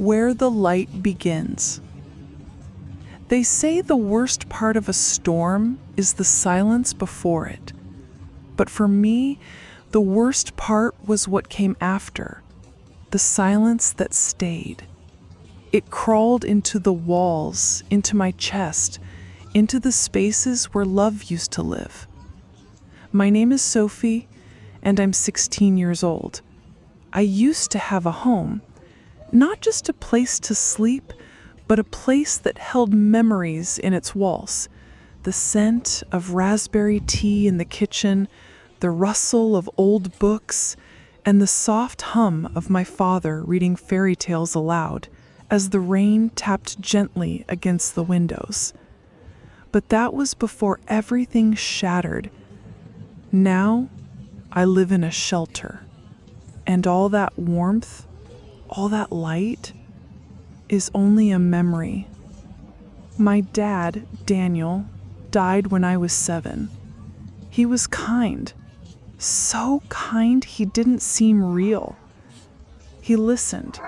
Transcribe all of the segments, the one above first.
Where the light begins. They say the worst part of a storm is the silence before it. But for me, the worst part was what came after, the silence that stayed. It crawled into the walls, into my chest, into the spaces where love used to live. My name is Sophie, and I'm 16 years old. I used to have a home, not just a place to sleep, but a place that held memories in its walls. The scent of raspberry tea in the kitchen, the rustle of old books, and the soft hum of my father reading fairy tales aloud as the rain tapped gently against the windows. But that was before everything shattered. Now, I live in a shelter, and all that warmth, all that light, is only a memory. My dad, Daniel, died when I was 7. He was kind, so kind he didn't seem real. He listened,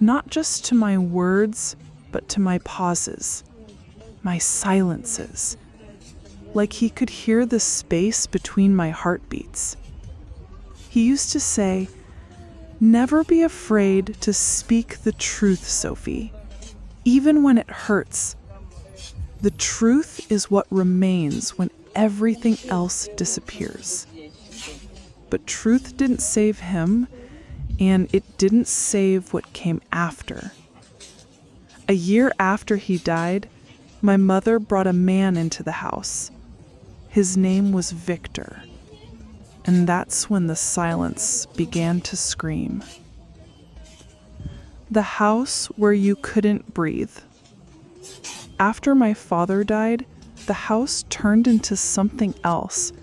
not just to my words, but to my pauses, my silences, like he could hear the space between my heartbeats. He used to say, "Never be afraid to speak the truth, Sophie, even when it hurts. The truth is what remains when everything else disappears." But truth didn't save him, and it didn't save what came after. A year after he died, my mother brought a man into the house. His name was Victor, and that's when the silence began to scream. The house where you couldn't breathe. After my father died, the house turned into something else,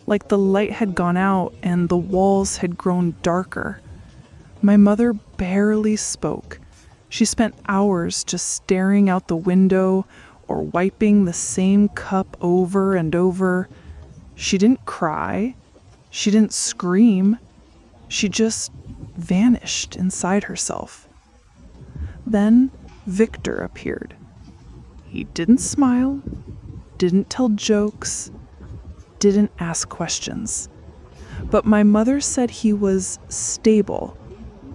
like the light had gone out and the walls had grown darker. My mother barely spoke. She spent hours just staring out the window or wiping the same cup over and over. She didn't cry. She didn't scream. She just vanished inside herself. Then Victor appeared. He didn't smile, didn't tell jokes, didn't ask questions. But my mother said he was stable,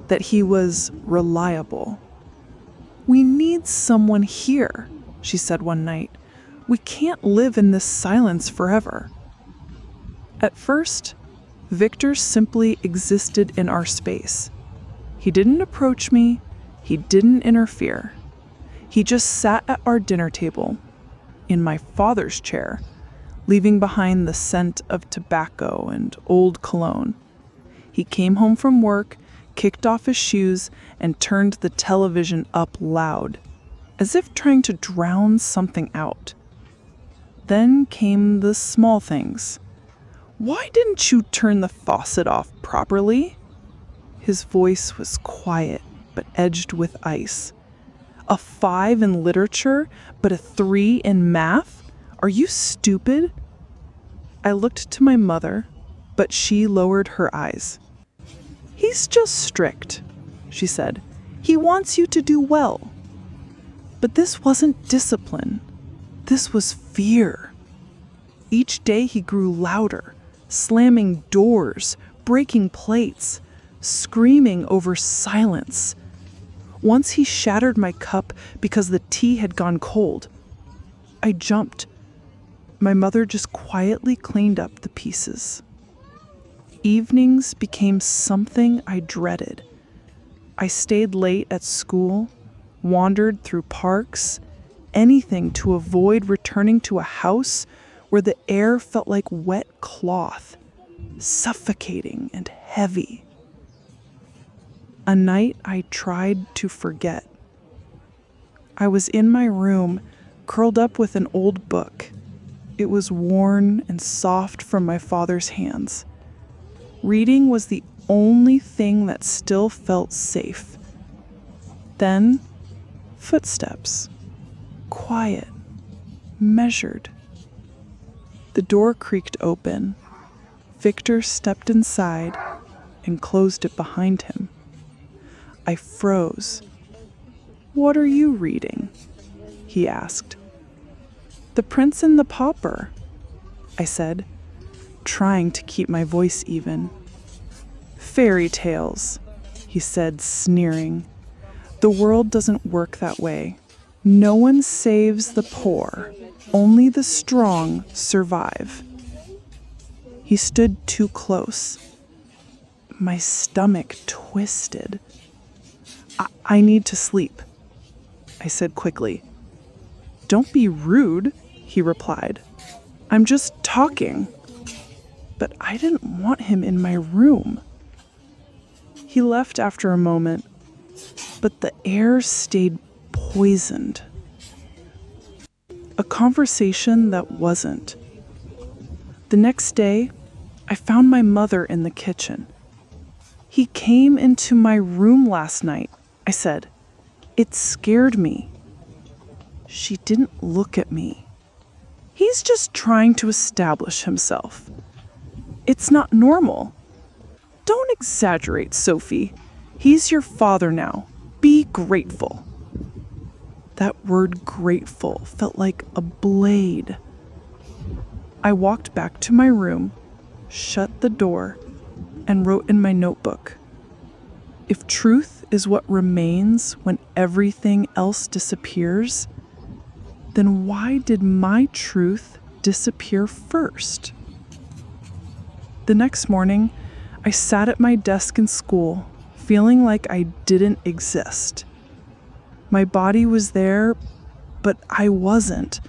that he was reliable. "We need someone here," she said one night. "We can't live in this silence forever." At first, Victor simply existed in our space. He didn't approach me, he didn't interfere. He just sat at our dinner table, in my father's chair, leaving behind the scent of tobacco and old cologne. He came home from work, kicked off his shoes, and turned the television up loud, as if trying to drown something out. Then came the small things. "Why didn't you turn the faucet off properly?" His voice was quiet, but edged with ice. "A 5 in literature, but a 3 in math? Are you stupid?" I looked to my mother, but she lowered her eyes. "He's just strict," she said. "He wants you to do well." But this wasn't discipline. This was fear. Each day he grew louder, slamming doors, breaking plates, screaming over silence. Once he shattered my cup because the tea had gone cold. I jumped. My mother just quietly cleaned up the pieces. Evenings became something I dreaded. I stayed late at school, wandered through parks, anything to avoid returning to a house where the air felt like wet cloth, suffocating and heavy. A night I tried to forget. I was in my room, curled up with an old book. It was worn and soft from my father's hands. Reading was the only thing that still felt safe. Then, footsteps. Quiet, measured. The door creaked open. Victor stepped inside and closed it behind him. I froze. "What are you reading?" he asked. "The Prince and the Pauper," I said, trying to keep my voice even. "Fairy tales," he said, sneering. "The world doesn't work that way. No one saves the poor. Only the strong survive." He stood too close. My stomach twisted. I need to sleep," I said quickly. "Don't be rude," he replied. "I'm just talking." But I didn't want him in my room. He left after a moment, but the air stayed poisoned. A conversation that wasn't. The next day, I found my mother in the kitchen. "He came into my room last night," I said. "It scared me." She didn't look at me. "He's just trying to establish himself. It's not normal." "Don't exaggerate, Sophie. He's your father now. Be grateful." That word grateful felt like a blade. I walked back to my room, shut the door, and wrote in my notebook, "If truth is what remains when everything else disappears, then why did my truth disappear first?" The next morning, I sat at my desk in school, feeling like I didn't exist. My body was there, but I wasn't.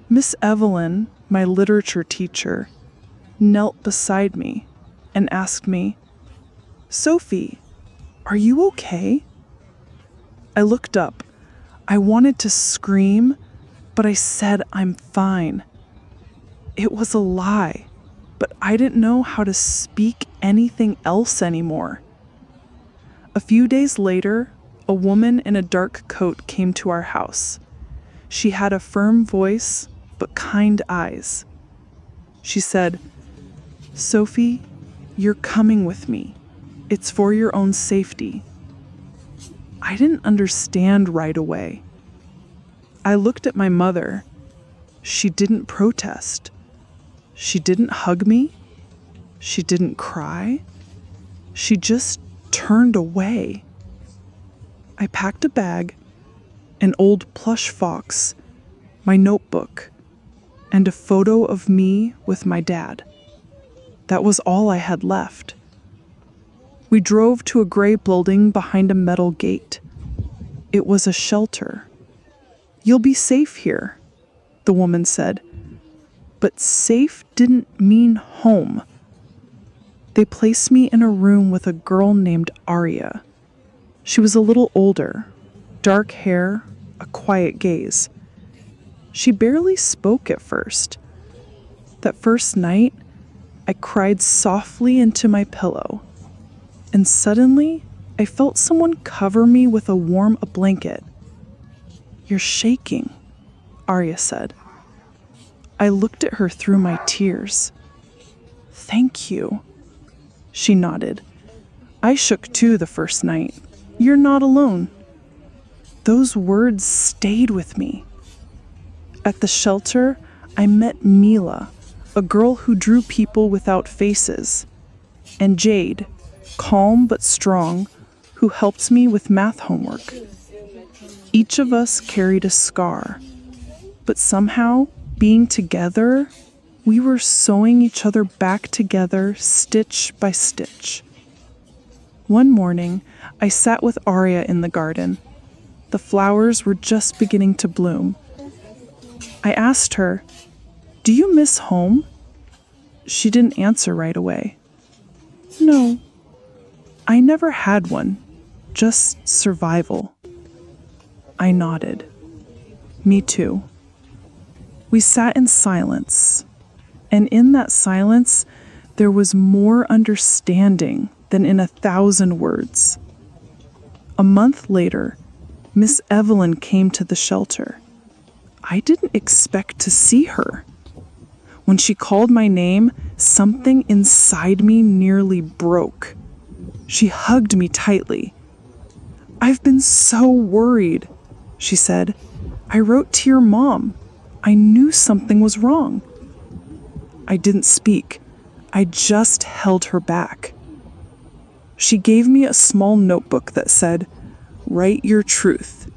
Miss Evelyn, my literature teacher, knelt beside me and asked me, "Sophie, are you okay?" I looked up. I wanted to scream, but I said I'm fine. It was a lie, but I didn't know how to speak anything else anymore. A few days later, a woman in a dark coat came to our house. She had a firm voice, but kind eyes. She said, "Sophie, you're coming with me. It's for your own safety." I didn't understand right away. I looked at my mother. She didn't protest. She didn't hug me. She didn't cry. She just turned away. I packed a bag, an old plush fox, my notebook, and a photo of me with my dad. That was all I had left. We drove to a gray building behind a metal gate. It was a shelter. "You'll be safe here," the woman said. But safe didn't mean home. They placed me in a room with a girl named Aria. She was a little older, dark hair, a quiet gaze. She barely spoke at first. That first night, I cried softly into my pillow, and suddenly I felt someone cover me with a warm blanket. "You're shaking," Aria said. I looked at her through my tears. "Thank you." She nodded. "I shook too the first night. You're not alone." Those words stayed with me. At the shelter, I met Mila, a girl who drew people without faces, and Jade, calm but strong, who helped me with math homework. Each of us carried a scar, but somehow, being together, we were sewing each other back together stitch by stitch. One morning, I sat with Aria in the garden. The flowers were just beginning to bloom. I asked her, "Do you miss home?" She didn't answer right away. "No, I never had one, just survival." I nodded. "Me too." We sat in silence, and in that silence, there was more understanding than in 1,000 words. A month later, Miss Evelyn came to the shelter. I didn't expect to see her. When she called my name, something inside me nearly broke. She hugged me tightly. "I've been so worried," she said. "I wrote to your mom. I knew something was wrong." I didn't speak. I just held her back. She gave me a small notebook that said, "Write your truth,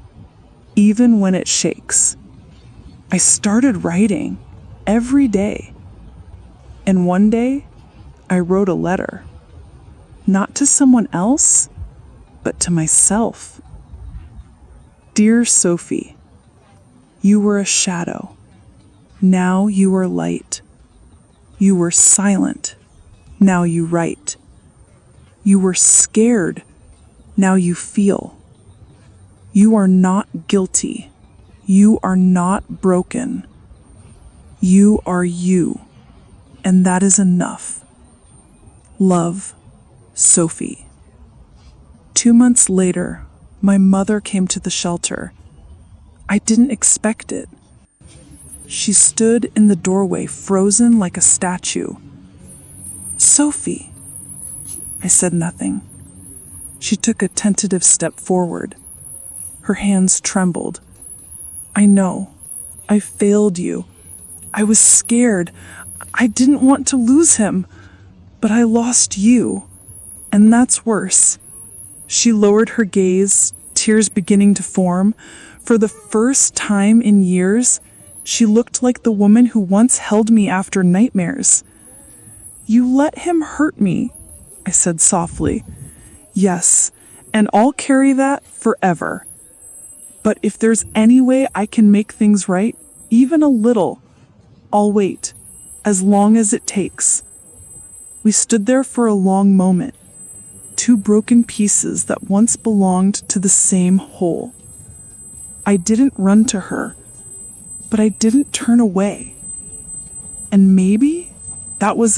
even when it shakes." I started writing every day. And one day, I wrote a letter. Not to someone else, but to myself. "Dear Sophie, you were a shadow. Now you are light. You were silent. Now you write. You were scared. Now you feel. You are not guilty. You are not broken. You are you, and that is enough. Love, Sophie." 2 months later, my mother came to the shelter. I didn't expect it. She stood in the doorway, frozen like a statue. "Sophie." I said nothing. She took a tentative step forward. Her hands trembled. "I know. I failed you. I was scared. I didn't want to lose him. But I lost you. And that's worse." She lowered her gaze, tears beginning to form. For the first time in years, she looked like the woman who once held me after nightmares. "You let him hurt me," I said softly. "Yes, and I'll carry that forever. But if there's any way I can make things right, even a little, I'll wait, as long as it takes." We stood there for a long moment, two broken pieces that once belonged to the same whole. I didn't run to her, but I didn't turn away. And maybe that was